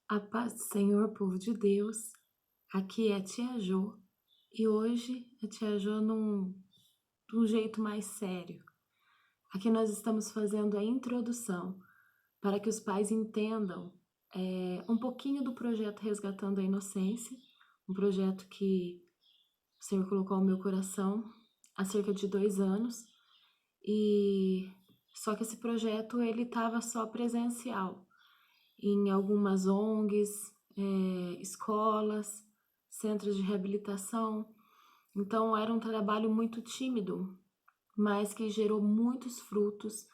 A paz do Senhor, povo de Deus. Aqui é a Tia Jo e hoje a Tia Jo de um jeito mais sério. Aqui nós estamos fazendo a introdução para que os pais entendam um pouquinho do projeto Resgatando a Inocência, um projeto que o Senhor colocou ao meu coração há cerca de 2 anos, e só que esse projeto ele estava só presencial em algumas ONGs, escolas, centros de reabilitação. Então era um trabalho muito tímido, mas que gerou muitos frutos.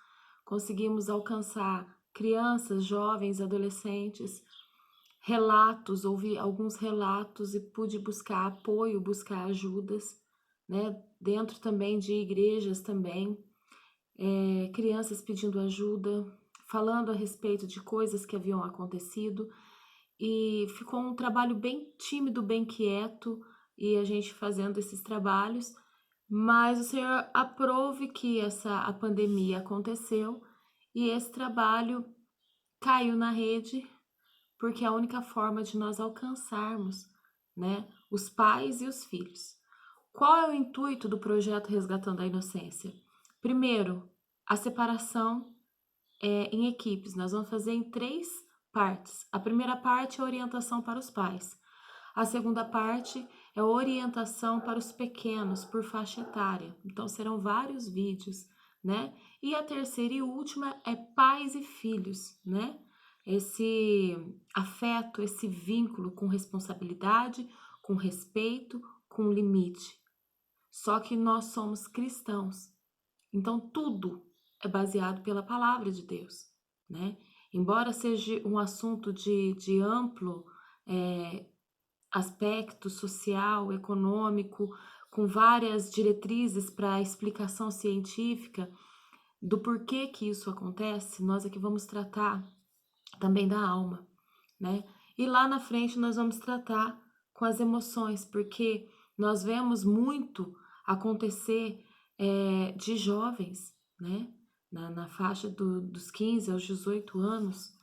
Conseguimos alcançar crianças, jovens, adolescentes, relatos, ouvi alguns relatos e pude buscar apoio, buscar ajudas, né? Dentro também de igrejas também, crianças pedindo ajuda, falando a respeito de coisas que haviam acontecido, e ficou um trabalho bem tímido, bem quieto, e a gente fazendo esses trabalhos, mas o Senhor aprove que a pandemia aconteceu e esse trabalho caiu na rede, porque é a única forma de nós alcançarmos, né, os pais e os filhos. Qual é o intuito do projeto Resgatando a Inocência? Primeiro, a separação em equipes. Nós vamos fazer em 3 partes. A primeira parte é a orientação para os pais. A segunda parte é a orientação para os pequenos por faixa etária. Então serão vários vídeos, né? E a terceira e última é pais e filhos, né? Esse afeto, esse vínculo com responsabilidade, com respeito, com limite. Só que nós somos cristãos, então tudo é baseado pela palavra de Deus, né? Embora seja um assunto de amplo aspecto social, econômico, com várias diretrizes para explicação científica do porquê que isso acontece, nós aqui vamos tratar também da alma, né? E lá na frente nós vamos tratar com as emoções, porque nós vemos muito acontecer de jovens, né? Na faixa dos 15 aos 18 anos,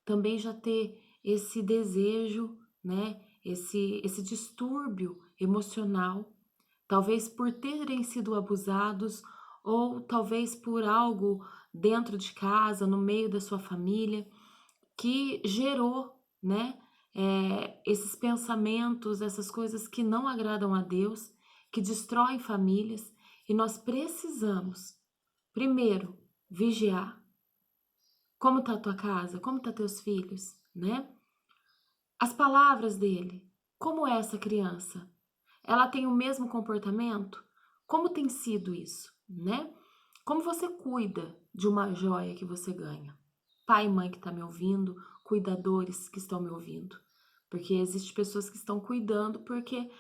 também já ter esse desejo, né? Esse distúrbio emocional, talvez por terem sido abusados ou talvez por algo dentro de casa, no meio da sua família, que gerou, né, esses pensamentos, essas coisas que não agradam a Deus, que destroem famílias, e nós precisamos, primeiro, vigiar. Como está a tua casa? Como tá teus filhos, né? As palavras dele. Como é essa criança? Ela tem o mesmo comportamento? Como tem sido isso, né? Como você cuida de uma joia que você ganha? Pai e mãe que está me ouvindo, cuidadores que estão me ouvindo. Porque existem pessoas que estão cuidando porque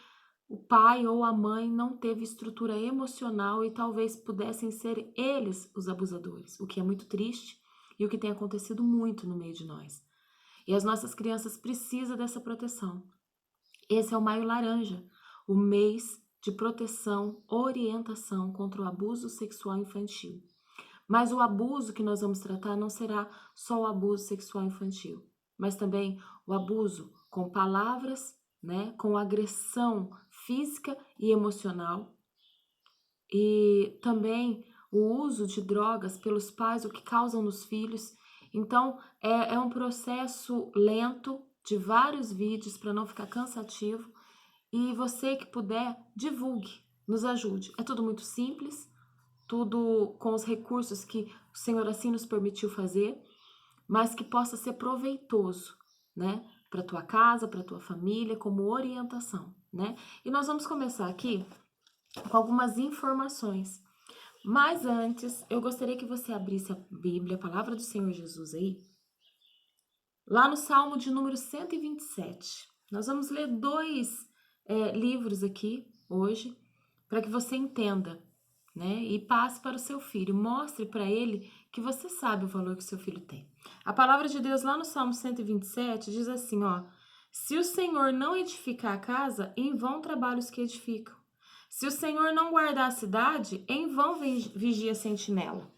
o pai ou a mãe não teve estrutura emocional e talvez pudessem ser eles os abusadores, o que é muito triste e o que tem acontecido muito no meio de nós. E as nossas crianças precisam dessa proteção. Esse é o Maio Laranja, o mês de proteção, orientação contra o abuso sexual infantil. Mas o abuso que nós vamos tratar não será só o abuso sexual infantil, mas também o abuso com palavras, né, com agressão física e emocional, e também o uso de drogas pelos pais, o que causam nos filhos. Então, é um processo lento, de vários vídeos, para não ficar cansativo. E você que puder, divulgue, nos ajude. É tudo muito simples, tudo com os recursos que o Senhor assim nos permitiu fazer, mas que possa ser proveitoso, né? Para tua casa, para tua família, como orientação, né? E nós vamos começar aqui com algumas informações. Mas antes, eu gostaria que você abrisse a Bíblia, a palavra do Senhor Jesus aí, lá no Salmo de número 127. Nós vamos ler 2 livros aqui hoje, para que você entenda, né? E passe para o seu filho, mostre para ele que você sabe o valor que o seu filho tem. A palavra de Deus lá no Salmo 127 diz assim, ó: se o Senhor não edificar a casa, em vão trabalham os que edificam. Se o Senhor não guardar a cidade, em vão vigia a sentinela.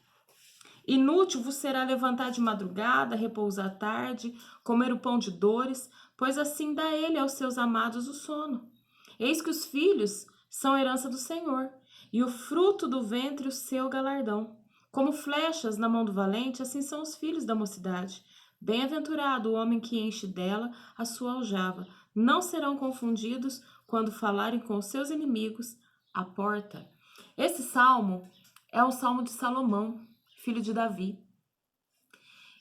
Inútil vos será levantar de madrugada, repousar à tarde, comer o pão de dores, pois assim dá ele aos seus amados o sono. Eis que os filhos são herança do Senhor, e o fruto do ventre o seu galardão. Como flechas na mão do valente, assim são os filhos da mocidade. Bem-aventurado o homem que enche dela a sua aljava. Não serão confundidos quando falarem com os seus inimigos à porta. Esse salmo é um salmo de Salomão, filho de Davi.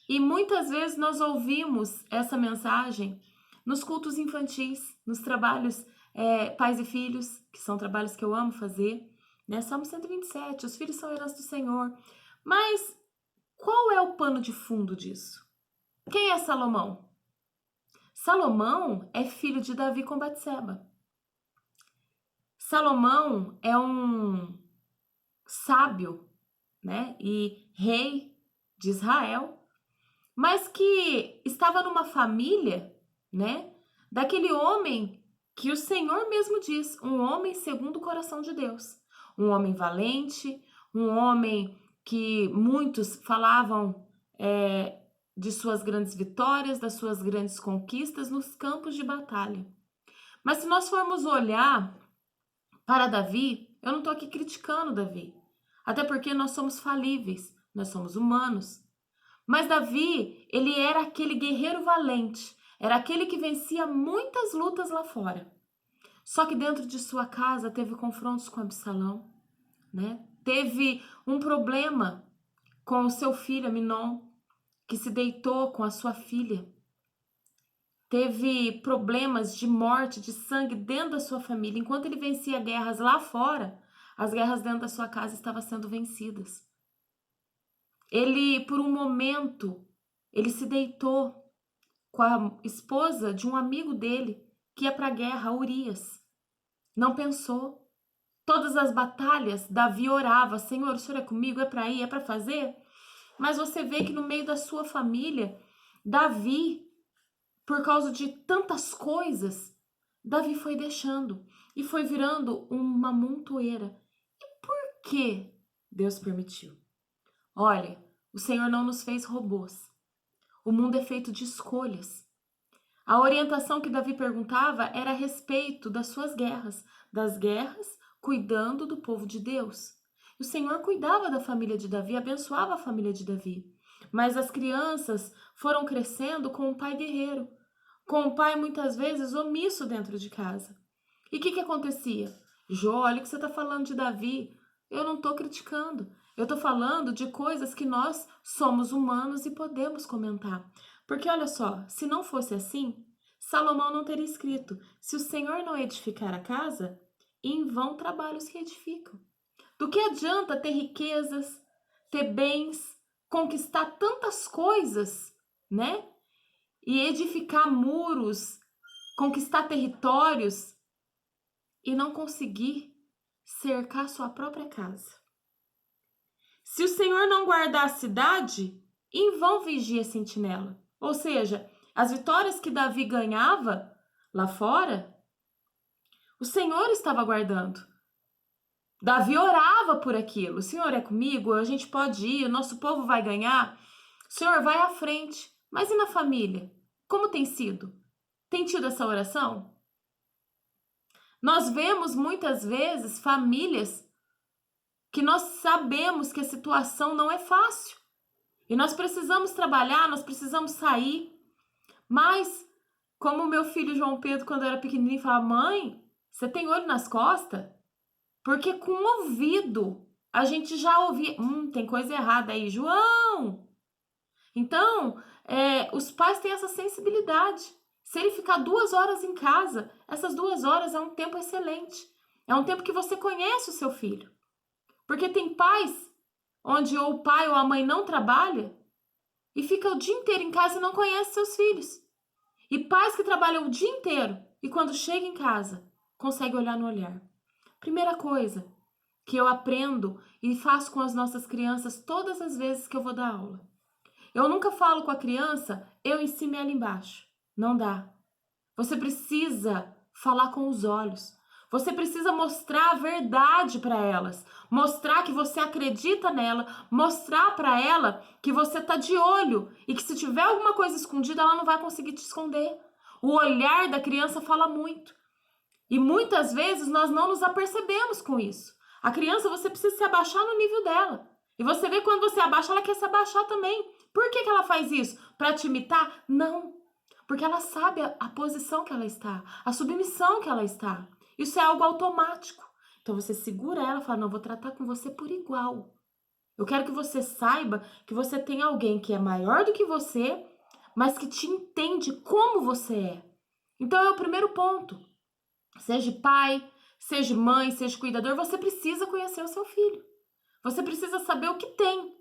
E muitas vezes nós ouvimos essa mensagem nos cultos infantis, nos trabalhos pais e filhos, que são trabalhos que eu amo fazer, né? Salmo 127, os filhos são herança do Senhor. Mas qual é o pano de fundo disso? Quem é Salomão? Salomão é filho de Davi com Batseba. Salomão é um sábio, né? E rei de Israel, mas que estava numa família, né? Daquele homem que o Senhor mesmo diz, um homem segundo o coração de Deus. Um homem valente, um homem que muitos falavam de suas grandes vitórias, das suas grandes conquistas nos campos de batalha. Mas se nós formos olhar para Davi, eu não estou aqui criticando Davi, até porque nós somos falíveis, nós somos humanos. Mas Davi, ele era aquele guerreiro valente, era aquele que vencia muitas lutas lá fora. Só que dentro de sua casa teve confrontos com Absalão, né? Teve um problema com o seu filho Aminon, que se deitou com a sua filha. Teve problemas de morte, de sangue dentro da sua família. Enquanto ele vencia guerras lá fora, as guerras dentro da sua casa estavam sendo vencidas. Ele, por um momento, ele se deitou com a esposa de um amigo dele que ia para a guerra, Urias. Não pensou. Todas as batalhas, Davi orava, Senhor, o Senhor é comigo, é para ir, é para fazer? Mas você vê que no meio da sua família, Davi, por causa de tantas coisas, Davi foi deixando e foi virando uma montoeira. E por que Deus permitiu? Olha, o Senhor não nos fez robôs. O mundo é feito de escolhas. A orientação que Davi perguntava era a respeito das suas guerras, das guerras cuidando do povo de Deus. O Senhor cuidava da família de Davi, abençoava a família de Davi. Mas as crianças foram crescendo com um pai guerreiro, com um pai muitas vezes omisso dentro de casa. E o que acontecia? Jô, olha o que você está falando de Davi. Eu não estou criticando. Eu estou falando de coisas que nós somos humanos e podemos comentar. Porque olha só, se não fosse assim, Salomão não teria escrito: se o Senhor não edificar a casa, em vão trabalhos que edificam. Do que adianta ter riquezas, ter bens, conquistar tantas coisas, né? E edificar muros, conquistar territórios e não conseguir cercar sua própria casa. Se o Senhor não guardar a cidade, em vão vigia a sentinela. Ou seja, as vitórias que Davi ganhava lá fora, o Senhor estava guardando. Davi orava por aquilo. O Senhor é comigo, a gente pode ir, o nosso povo vai ganhar. O Senhor vai à frente. Mas e na família? Como tem sido? Tem tido essa oração? Nós vemos muitas vezes famílias que nós sabemos que a situação não é fácil. E nós precisamos trabalhar, nós precisamos sair. Mas, como o meu filho João Pedro, quando era pequenininho, falava: mãe, você tem olho nas costas? Porque com o ouvido a gente já ouvia, tem coisa errada aí, João. Então, os pais têm essa sensibilidade. Se ele ficar 2 horas em casa, essas 2 horas é um tempo excelente. É um tempo que você conhece o seu filho. Porque tem pais onde ou o pai ou a mãe não trabalha e fica o dia inteiro em casa e não conhece seus filhos. E pais que trabalham o dia inteiro e quando chega em casa, consegue olhar no olhar. Primeira coisa que eu aprendo e faço com as nossas crianças todas as vezes que eu vou dar aula. Eu nunca falo com a criança, eu em cima e ela embaixo. Não dá. Você precisa falar com os olhos. Você precisa mostrar a verdade para elas, mostrar que você acredita nela, mostrar para ela que você tá de olho e que se tiver alguma coisa escondida, ela não vai conseguir te esconder. O olhar da criança fala muito. E muitas vezes nós não nos apercebemos com isso. A criança, você precisa se abaixar no nível dela. E você vê quando você abaixa, ela quer se abaixar também. Por que ela faz isso? Para te imitar? Não. Porque ela sabe a posição que ela está, a submissão que ela está. Isso é algo automático. Então você segura ela e fala: não, vou tratar com você por igual. Eu quero que você saiba que você tem alguém que é maior do que você, mas que te entende como você é. Então é o primeiro ponto. Seja pai, seja mãe, seja cuidador, você precisa conhecer o seu filho. Você precisa saber o que tem.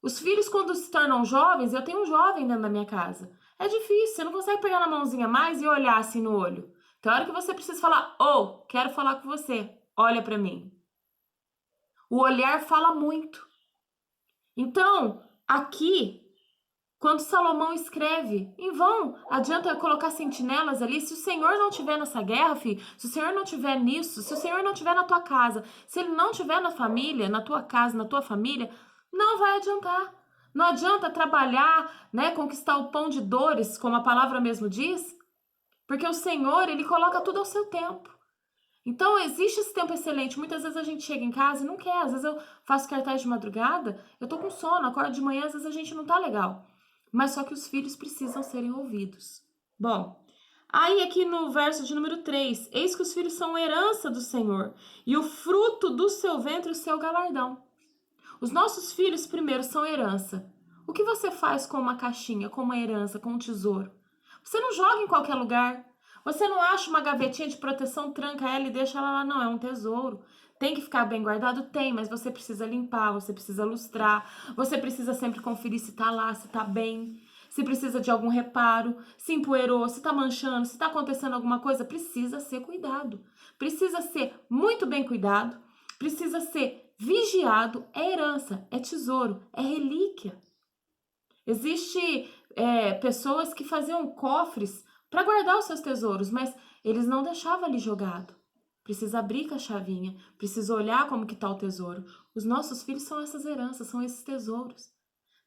Os filhos, quando se tornam jovens, eu tenho um jovem dentro da minha casa. É difícil, você não consegue pegar na mãozinha mais e olhar assim no olho. Tem hora que você precisa falar: quero falar com você, olha pra mim. O olhar fala muito. Então, aqui, quando Salomão escreve, em vão adianta colocar sentinelas ali, se o Senhor não estiver nessa guerra, filho, se o Senhor não estiver nisso, se o Senhor não estiver na tua casa, se ele não estiver na família, na tua casa, na tua família, não vai adiantar. Não adianta trabalhar, né, conquistar o pão de dores, como a palavra mesmo diz, porque o Senhor, ele coloca tudo ao seu tempo. Então, existe esse tempo excelente. Muitas vezes a gente chega em casa e não quer. Às vezes eu faço cartaz de madrugada, eu tô com sono, acordo de manhã, às vezes a gente não tá legal. Mas só que os filhos precisam serem ouvidos. Bom, aí aqui no verso de número 3, eis que os filhos são herança do Senhor, e o fruto do seu ventre o seu galardão. Os nossos filhos primeiro são herança. O que você faz com uma caixinha, com uma herança, com um tesouro? Você não joga em qualquer lugar. Você não acha uma gavetinha de proteção, tranca ela e deixa ela lá. Não, é um tesouro. Tem que ficar bem guardado? Tem, mas você precisa limpar, você precisa lustrar, você precisa sempre conferir se tá lá, se tá bem, se precisa de algum reparo, se empoeirou, se tá manchando, se tá acontecendo alguma coisa, precisa ser cuidado. Precisa ser muito bem cuidado, precisa ser vigiado. É herança, é tesouro, é relíquia. Existe pessoas que faziam cofres para guardar os seus tesouros, mas eles não deixavam ali jogado. Precisa abrir com a chavinha, precisa olhar como que tá o tesouro. Os nossos filhos são essas heranças, são esses tesouros.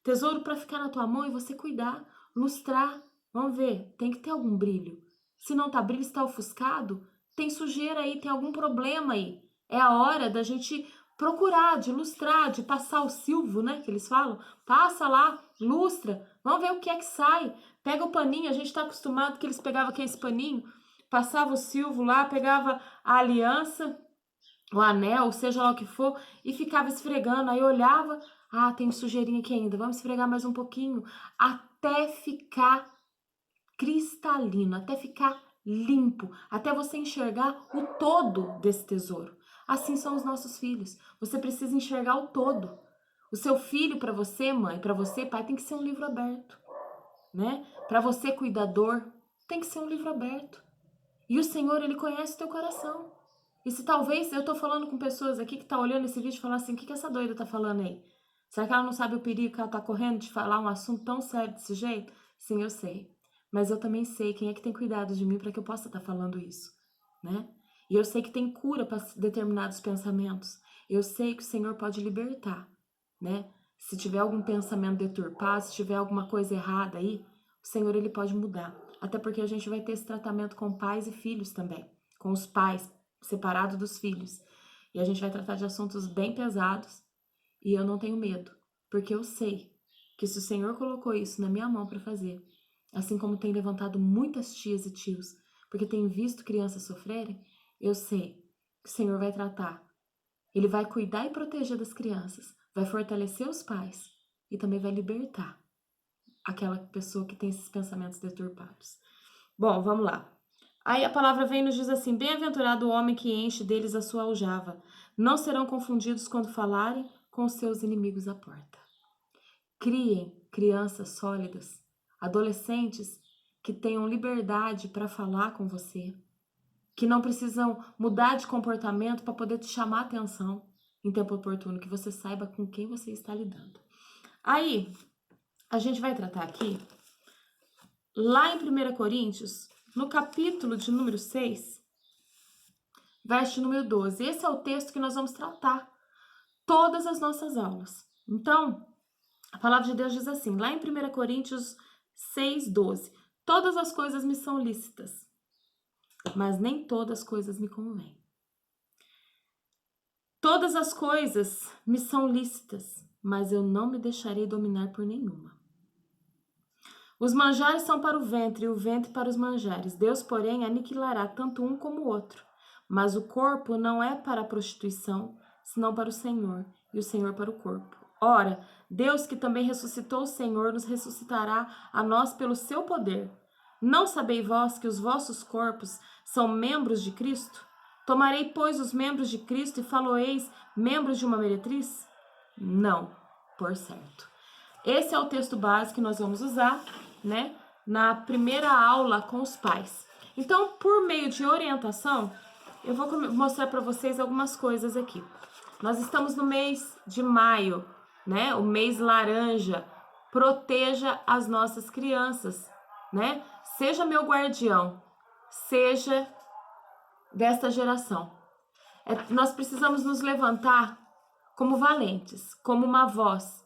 Tesouro para ficar na tua mão e você cuidar, lustrar. Vamos ver, tem que ter algum brilho. Se não tá brilho, está ofuscado, tem sujeira aí, tem algum problema aí. É a hora da gente procurar, de lustrar, de passar o silvo, né, que eles falam. Passa lá, lustra, vamos ver o que é que sai. Pega o paninho, a gente tá acostumado que eles pegavam aquele paninho, passava o silvo lá, pegava a aliança, o anel, seja lá o que for, e ficava esfregando, aí olhava, tem sujeirinha aqui ainda, vamos esfregar mais um pouquinho, até ficar cristalino, até ficar limpo, até você enxergar o todo desse tesouro. Assim são os nossos filhos. Você precisa enxergar o todo. O seu filho, para você, mãe, para você, pai, tem que ser um livro aberto, né? Para você, cuidador, tem que ser um livro aberto. E o Senhor, ele conhece o teu coração. E se talvez eu tô falando com pessoas aqui que tá olhando esse vídeo e falando assim: o que que essa doida tá falando aí? Será que ela não sabe o perigo que ela tá correndo de falar um assunto tão sério desse jeito? Sim, eu sei. Mas eu também sei quem é que tem cuidado de mim para que eu possa estar falando isso, né? E eu sei que tem cura para determinados pensamentos. Eu sei que o Senhor pode libertar, né? Se tiver algum pensamento deturpado, se tiver alguma coisa errada aí, o Senhor, ele pode mudar. Até porque a gente vai ter esse tratamento com pais e filhos também, com os pais separados dos filhos. E a gente vai tratar de assuntos bem pesados, e eu não tenho medo, porque eu sei que se o Senhor colocou isso na minha mão para fazer, assim como tem levantado muitas tias e tios, porque tem visto crianças sofrerem, eu sei que o Senhor vai tratar. Ele vai cuidar e proteger das crianças, vai fortalecer os pais e também vai libertar aquela pessoa que tem esses pensamentos deturpados. Bom, vamos lá. Aí a palavra vem e nos diz assim: bem-aventurado o homem que enche deles a sua aljava. Não serão confundidos quando falarem com os seus inimigos à porta. Criem crianças sólidas, adolescentes que tenham liberdade para falar com você, que não precisam mudar de comportamento para poder te chamar a atenção em tempo oportuno, que você saiba com quem você está lidando. Aí, a gente vai tratar aqui, lá em 1 Coríntios, no capítulo de número 6, verso número 12. Esse é o texto que nós vamos tratar todas as nossas aulas. Então, a palavra de Deus diz assim, lá em 1 Coríntios 6:12. Todas as coisas me são lícitas, mas nem todas as coisas me convêm. Todas as coisas me são lícitas, mas eu não me deixarei dominar por nenhuma. Os manjares são para o ventre e o ventre para os manjares. Deus, porém, aniquilará tanto um como o outro. Mas o corpo não é para a prostituição, senão para o Senhor, e o Senhor para o corpo. Ora, Deus, que também ressuscitou o Senhor, nos ressuscitará a nós pelo seu poder. Não sabeis vós que os vossos corpos são membros de Cristo? Tomarei, pois, os membros de Cristo e faloeis membros de uma meretriz? Não, por certo. Esse é o texto base que nós vamos usar, né, na primeira aula com os pais. Então, por meio de orientação, eu vou mostrar para vocês algumas coisas aqui. Nós estamos no mês de maio, né, o mês laranja. Proteja as nossas crianças, né? Seja meu guardião, seja desta geração. Nós precisamos nos levantar como valentes, como uma voz,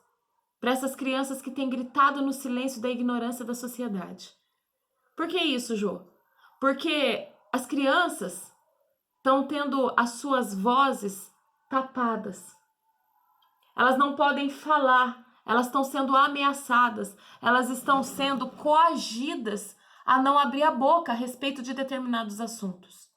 para essas crianças que têm gritado no silêncio da ignorância da sociedade. Por que isso, Jô? Porque as crianças estão tendo as suas vozes tapadas. Elas não podem falar, elas estão sendo ameaçadas, elas estão sendo coagidas a não abrir a boca a respeito de determinados assuntos.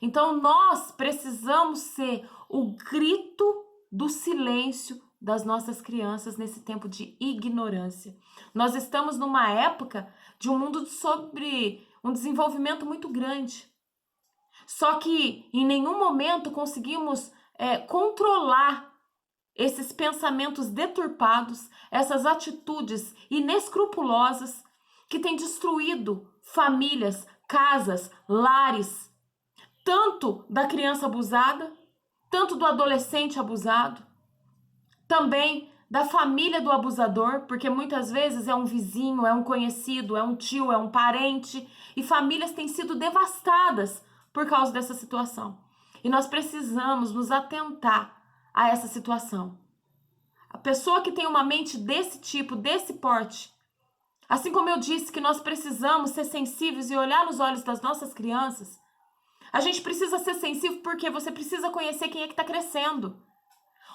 Então, nós precisamos ser o grito do silêncio das nossas crianças nesse tempo de ignorância. Nós estamos numa época de um mundo sobre um desenvolvimento muito grande. Só que em nenhum momento conseguimos controlar esses pensamentos deturpados, essas atitudes inescrupulosas que têm destruído famílias, casas, lares, tanto da criança abusada, tanto do adolescente abusado, também da família do abusador, porque muitas vezes é um vizinho, é um conhecido, é um tio, é um parente, e famílias têm sido devastadas por causa dessa situação. E nós precisamos nos atentar a essa situação. A pessoa que tem uma mente desse tipo, desse porte, assim como eu disse que nós precisamos ser sensíveis e olhar nos olhos das nossas crianças, a gente precisa ser sensível porque você precisa conhecer quem é que está crescendo.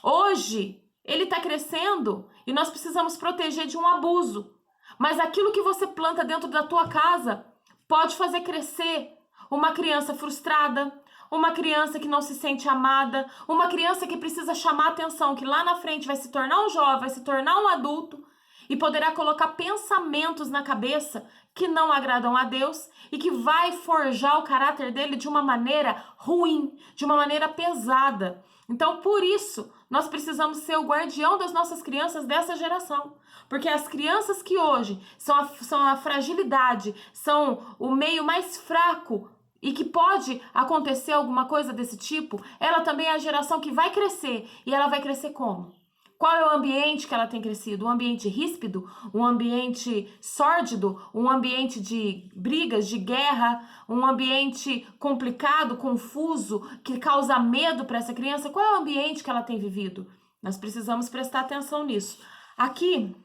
Hoje, ele está crescendo e nós precisamos proteger de um abuso. Mas aquilo que você planta dentro da tua casa pode fazer crescer uma criança frustrada, uma criança que não se sente amada, uma criança que precisa chamar atenção, que lá na frente vai se tornar um jovem, vai se tornar um adulto e poderá colocar pensamentos na cabeça que não agradam a Deus e que vai forjar o caráter dele de uma maneira ruim, de uma maneira pesada. Então, por isso, nós precisamos ser o guardião das nossas crianças dessa geração. Porque as crianças que hoje são a fragilidade, são o meio mais fraco e que pode acontecer alguma coisa desse tipo, ela também é a geração que vai crescer. E ela vai crescer como? Qual é o ambiente que ela tem crescido? Um ambiente ríspido? Um ambiente sórdido? Um ambiente de brigas, de guerra? Um ambiente complicado, confuso, que causa medo para essa criança? Qual é o ambiente que ela tem vivido? Nós precisamos prestar atenção nisso. Aqui,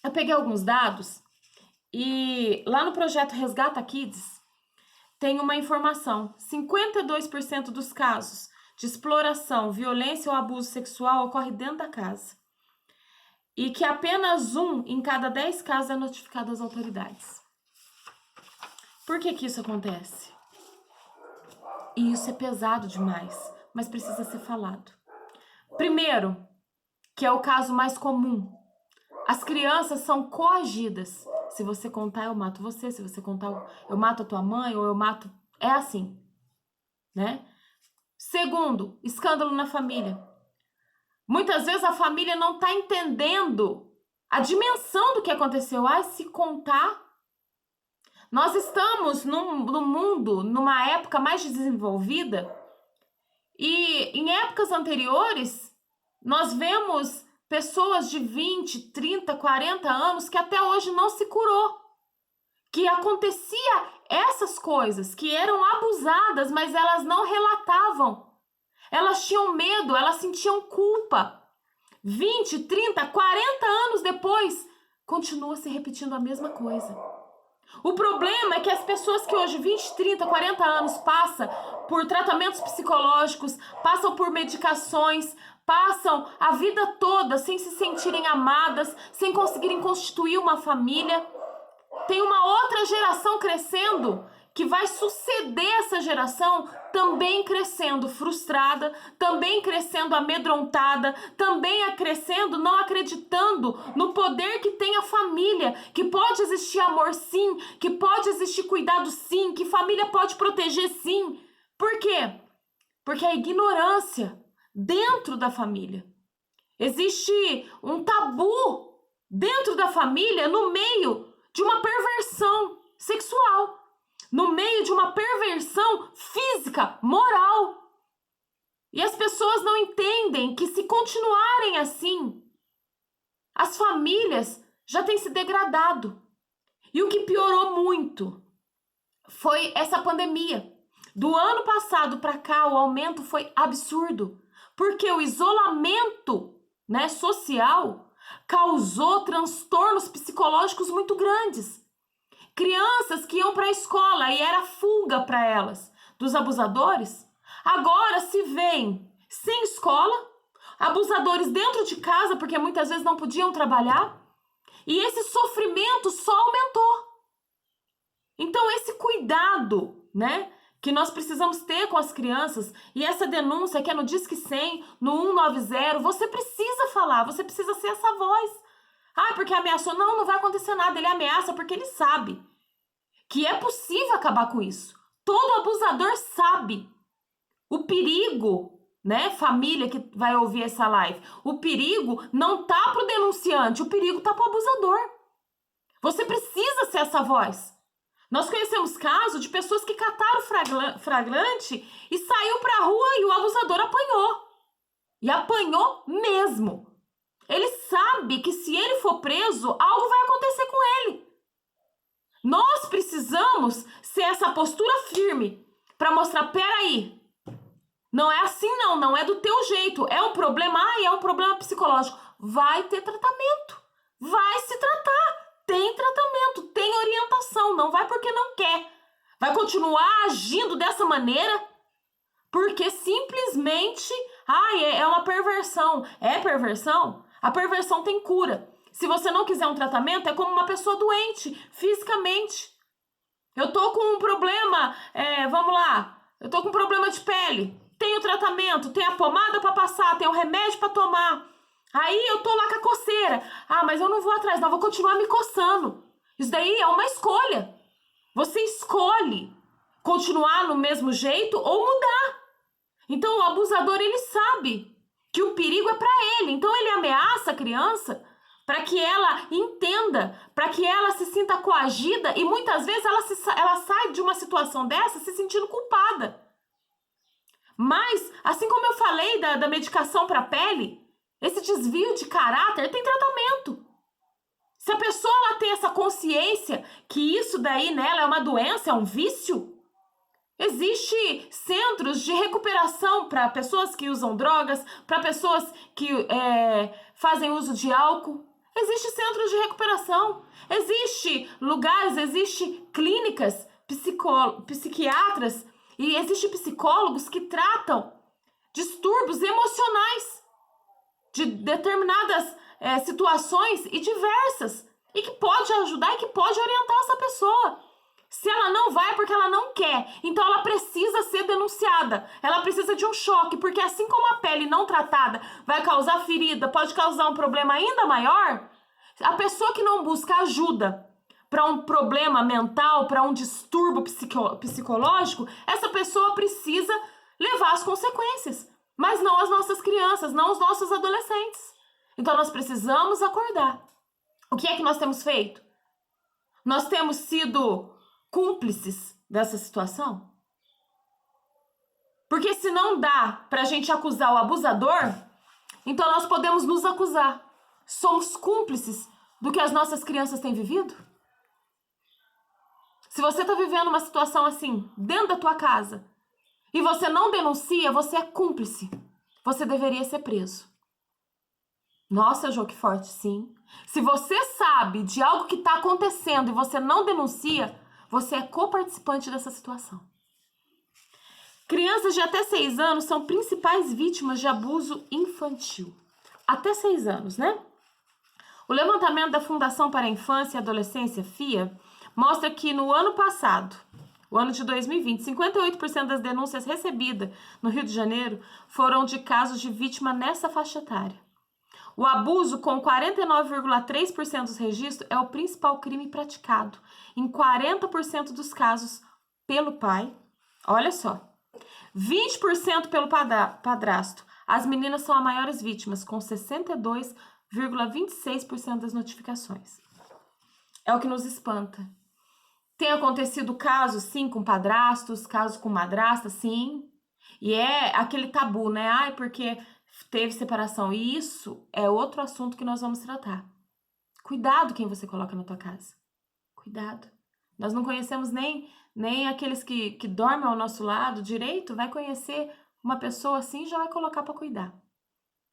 eu peguei alguns dados e lá no projeto Resgata Kids tem uma informação. 52% dos casos de exploração, violência ou abuso sexual ocorre dentro da casa. E que apenas 1 em cada 10 casos é notificado às autoridades. Por que que isso acontece? E isso é pesado demais, mas precisa ser falado. Primeiro, que é o caso mais comum, as crianças são coagidas. Se você contar, eu mato você. Se você contar, eu mato a tua mãe ou eu mato... É assim, né? Segundo, escândalo na família. Muitas vezes a família não está entendendo a dimensão do que aconteceu. Ai, se contar... Nós estamos no mundo, numa época mais desenvolvida, e em épocas anteriores, nós vemos pessoas de 20, 30, 40 anos que até hoje não se curou, que acontecia essas coisas, que eram abusadas, mas elas não relatavam. Elas tinham medo, elas sentiam culpa. 20, 30, 40 anos depois, continua se repetindo a mesma coisa. O problema é que as pessoas que hoje, 20, 30, 40 anos, passam por tratamentos psicológicos, passam por medicações, passam a vida toda sem se sentirem amadas, sem conseguirem constituir uma família. Tem uma outra geração crescendo que vai suceder essa geração, também crescendo frustrada, também crescendo amedrontada, também crescendo não acreditando no poder que tem a família, que pode existir amor sim, que pode existir cuidado sim, que família pode proteger sim. Por quê? Porque a ignorância dentro da família. Existe um tabu dentro da família no meio de uma perversão sexual, no meio de uma perversão física, moral. E as pessoas não entendem que se continuarem assim, as famílias já têm se degradado. E o que piorou muito foi essa pandemia. Do ano passado para cá, o aumento foi absurdo, porque o isolamento, social causou transtornos psicológicos muito grandes. Crianças que iam para a escola e era fuga para elas dos abusadores, agora se veem sem escola, abusadores dentro de casa, porque muitas vezes não podiam trabalhar, e esse sofrimento só aumentou. Então esse cuidado, que nós precisamos ter com as crianças, e essa denúncia que é no Disque 100, no 190, você precisa falar, você precisa ser essa voz. Porque ameaçou. Não vai acontecer nada. Ele ameaça porque ele sabe que é possível acabar com isso. Todo abusador sabe o perigo, família que vai ouvir essa live. O perigo não tá pro denunciante, o perigo tá pro abusador. Você precisa ser essa voz. Nós conhecemos casos de pessoas que cataram flagrante e saiu pra rua e o abusador apanhou. E apanhou mesmo. Ele sabe que se ele for preso, algo vai acontecer com ele. Nós precisamos ser essa postura firme para mostrar, peraí, não é assim não é do teu jeito, é um problema, é um problema psicológico. Vai ter tratamento, vai se tratar, tem tratamento, tem orientação, não vai porque não quer. Vai continuar agindo dessa maneira porque simplesmente, é uma perversão. É perversão? A perversão tem cura. Se você não quiser um tratamento, é como uma pessoa doente, fisicamente. Eu tô com um problema, eu tô com um problema de pele. Tem o tratamento, tem a pomada para passar, tem o remédio para tomar. Aí eu tô lá com a coceira. Mas eu não vou atrás, não, vou continuar me coçando. Isso daí é uma escolha. Você escolhe continuar no mesmo jeito ou mudar. Então o abusador, ele sabe que o perigo é para ele. Então ele ameaça a criança para que ela entenda, para que ela se sinta coagida e muitas vezes ela sai de uma situação dessa se sentindo culpada. Mas, assim como eu falei da medicação para a pele, esse desvio de caráter tem tratamento. Se a pessoa ela tem essa consciência que isso daí nela é uma doença, é um vício, existe centros de recuperação para pessoas que usam drogas, para pessoas que fazem uso de álcool. Existe centros de recuperação, existe lugares, existe clínicas, psiquiatras e existe psicólogos que tratam distúrbios emocionais de determinadas situações e diversas e que pode ajudar e que pode orientar essa pessoa. Se ela não vai é porque ela não quer, então ela precisa ser denunciada, ela precisa de um choque, porque assim como a pele não tratada vai causar ferida, pode causar um problema ainda maior, a pessoa que não busca ajuda para um problema mental, para um distúrbio psicológico, essa pessoa precisa levar as consequências, mas não as nossas crianças, não os nossos adolescentes. Então nós precisamos acordar. O que é que nós temos feito? Nós temos sido cúmplices dessa situação? Porque se não dá pra gente acusar o abusador, então nós podemos nos acusar. Somos cúmplices do que as nossas crianças têm vivido? Se você está vivendo uma situação assim, dentro da tua casa, e você não denuncia, você é cúmplice. Você deveria ser preso. Nossa, Jô, que forte, sim. Se você sabe de algo que está acontecendo e você não denuncia, você é coparticipante dessa situação. Crianças de até 6 anos são principais vítimas de abuso infantil. Até 6 anos, né? O levantamento da Fundação para a Infância e Adolescência, FIA, mostra que no ano passado, o ano de 2020, 58% das denúncias recebidas no Rio de Janeiro foram de casos de vítima nessa faixa etária. O abuso, com 49,3% dos registros, é o principal crime praticado, em 40% dos casos pelo pai. Olha só, 20% pelo padrasto. As meninas são as maiores vítimas, com 62,26% das notificações. É o que nos espanta. Tem acontecido casos, sim, com padrastos, casos com madrasta, sim. E é aquele tabu, né? Ai, porque teve separação. E isso é outro assunto que nós vamos tratar. Cuidado quem você coloca na tua casa. Cuidado. Nós não conhecemos nem aqueles que dormem ao nosso lado direito, vai conhecer uma pessoa assim e já vai colocar para cuidar.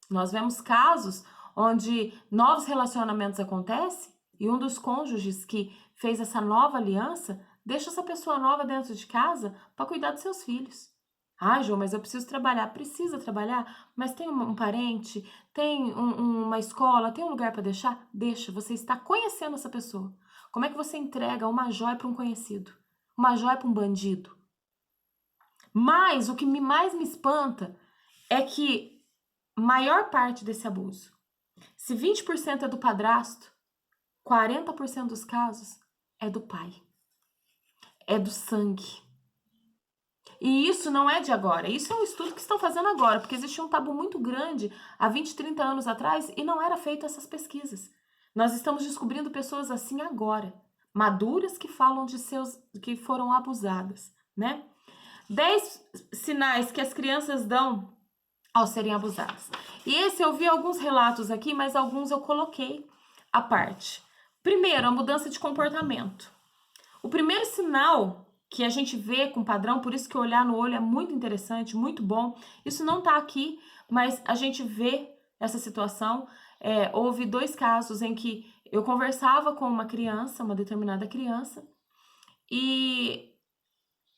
Nós vemos casos onde novos relacionamentos acontecem e um dos cônjuges que fez essa nova aliança deixa essa pessoa nova dentro de casa para cuidar dos seus filhos. Ah, João, mas eu preciso trabalhar. Precisa trabalhar, mas tem um parente, tem uma escola, tem um lugar para deixar? Deixa, você está conhecendo essa pessoa. Como é que você entrega uma joia para um conhecido? Uma joia para um bandido? Mas o que mais me espanta é que maior parte desse abuso, se 20% é do padrasto, 40% dos casos é do pai. É do sangue. E isso não é de agora, isso é um estudo que estão fazendo agora, porque existia um tabu muito grande há 20, 30 anos atrás e não era feito essas pesquisas. Nós estamos descobrindo pessoas assim agora, maduras que falam de que foram abusadas, né? 10 sinais que as crianças dão ao serem abusadas. E esse eu vi alguns relatos aqui, mas alguns eu coloquei à parte. Primeiro, a mudança de comportamento. O primeiro sinal que a gente vê com padrão, por isso que olhar no olho é muito interessante, muito bom. Isso não tá aqui, mas a gente vê essa situação. Houve 2 casos em que eu conversava com uma criança, uma determinada criança, e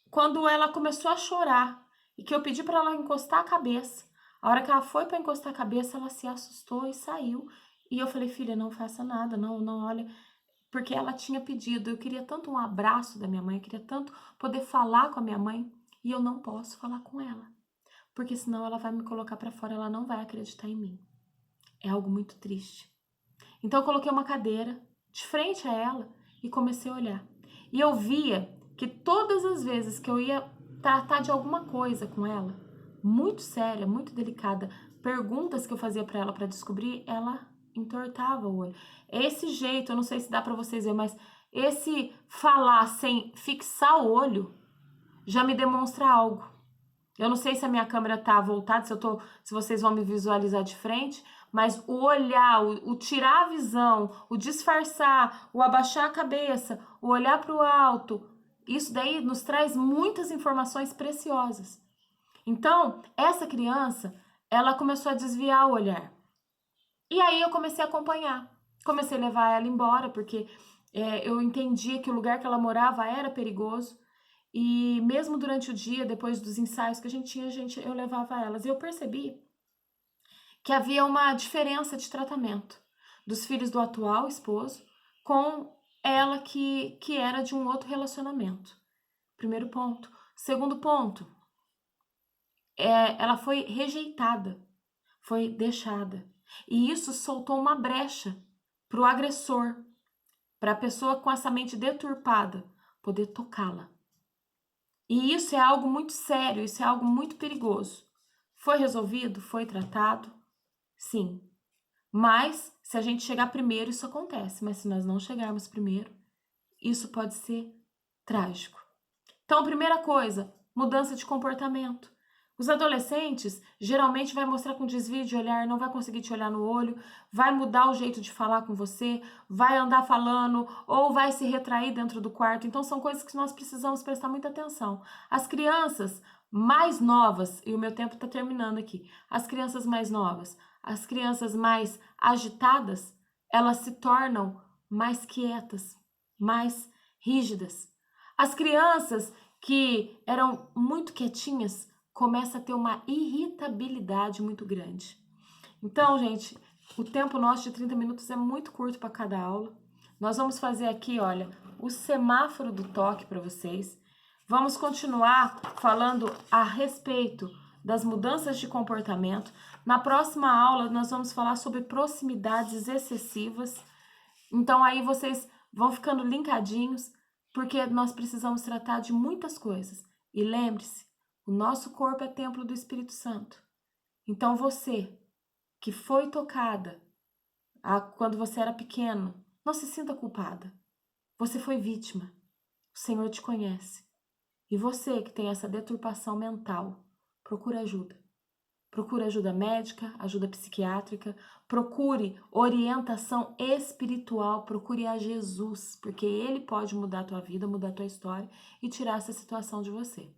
quando ela começou a chorar e que eu pedi para ela encostar a cabeça, a hora que ela foi para encostar a cabeça, ela se assustou e saiu. E eu falei, filha, não faça nada, não olha, porque ela tinha pedido. Eu queria tanto um abraço da minha mãe, eu queria tanto poder falar com a minha mãe, e eu não posso falar com ela, porque senão ela vai me colocar para fora, ela não vai acreditar em mim. É algo muito triste. Então eu coloquei uma cadeira de frente a ela e comecei a olhar. E eu via que todas as vezes que eu ia tratar de alguma coisa com ela, muito séria, muito delicada, perguntas que eu fazia para ela para descobrir, ela entortava o olho. Esse jeito, eu não sei se dá para vocês verem, mas esse falar sem fixar o olho já me demonstra algo. Eu não sei se a minha câmera tá voltada, se vocês vão me visualizar de frente, mas o olhar, o tirar a visão, o disfarçar, o abaixar a cabeça, o olhar para o alto, isso daí nos traz muitas informações preciosas. Então, essa criança, ela começou a desviar o olhar. E aí eu comecei a acompanhar. Comecei a levar ela embora, porque eu entendia que o lugar que ela morava era perigoso. E mesmo durante o dia, depois dos ensaios que a gente tinha, eu levava elas. E eu percebi que havia uma diferença de tratamento dos filhos do atual esposo com ela que era de um outro relacionamento. Primeiro ponto. Segundo ponto, ela foi rejeitada, foi deixada. E isso soltou uma brecha para o agressor, para a pessoa com essa mente deturpada poder tocá-la. E isso é algo muito sério, isso é algo muito perigoso. Foi resolvido? Foi tratado? Sim. Mas, se a gente chegar primeiro, isso acontece. Mas se nós não chegarmos primeiro, isso pode ser trágico. Então, primeira coisa, mudança de comportamento. Os adolescentes geralmente vai mostrar com desvio de olhar, não vai conseguir te olhar no olho, vai mudar o jeito de falar com você, vai andar falando ou vai se retrair dentro do quarto. Então são coisas que nós precisamos prestar muita atenção. As crianças mais novas, e o meu tempo está terminando aqui, as crianças mais novas, as crianças mais agitadas, elas se tornam mais quietas, mais rígidas. As crianças que eram muito quietinhas começam a ter uma irritabilidade muito grande. Então, gente, o tempo nosso de 30 minutos é muito curto para cada aula. Nós vamos fazer aqui, olha, o semáforo do toque para vocês. Vamos continuar falando a respeito das mudanças de comportamento. Na próxima aula, nós vamos falar sobre proximidades excessivas. Então, aí vocês vão ficando linkadinhos, porque nós precisamos tratar de muitas coisas. E lembre-se, o nosso corpo é templo do Espírito Santo. Então, você que foi tocada quando você era pequeno, não se sinta culpada. Você foi vítima. O Senhor te conhece. E você que tem essa deturpação mental, procure ajuda. Procure ajuda médica, ajuda psiquiátrica, procure orientação espiritual, procure a Jesus, porque Ele pode mudar a tua vida, mudar a tua história e tirar essa situação de você.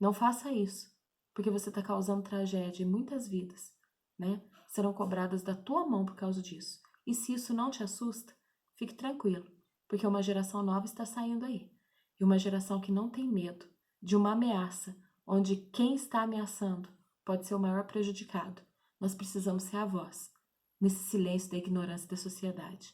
Não faça isso, porque você está causando tragédia em muitas vidas, né? Serão cobradas da tua mão por causa disso. E se isso não te assusta, fique tranquilo, porque uma geração nova está saindo aí. E uma geração que não tem medo de uma ameaça, onde quem está ameaçando pode ser o maior prejudicado. Nós precisamos ser a voz nesse silêncio da ignorância da sociedade.